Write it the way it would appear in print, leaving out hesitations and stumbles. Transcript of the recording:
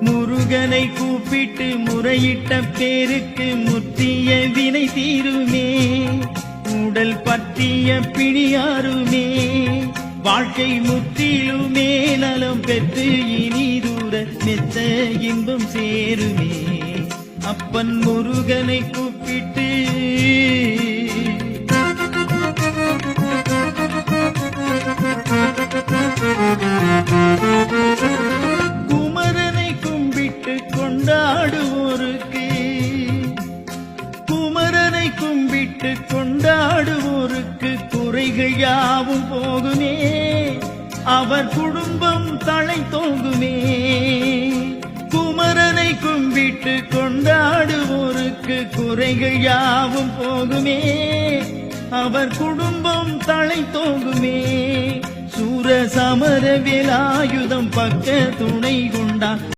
முருகனை கூப்பிட்டு முறையிட்ட பேருக்கு முற்றிய வினை தீருமே, உடல் பற்றிய பிணியாருமே, வாழ்க்கை முற்றிலுமே நலம் பெற்று இனி தூர மெத்த இன்பம் சேருமே. அப்பன் முருகனை கூப்பிட்டு குமரனை கும்பிட்டு கொண்டாடுவோருக்கு, குமரனை கும்பிட்டு கொண்டாடுவோருக்கு குறைகள் யாவும் போகுமே, அவர் குடும்பம் தலை தோங்குமே. குமரனை கும்பிட்டு கொண்டாடுவோருக்கு குறைகள் யாவும் போகுமே, அவர் குடும்பம் தலை தோங்குமே. சூர சமர வேலாயுதம் பக்க துணை கொண்டான்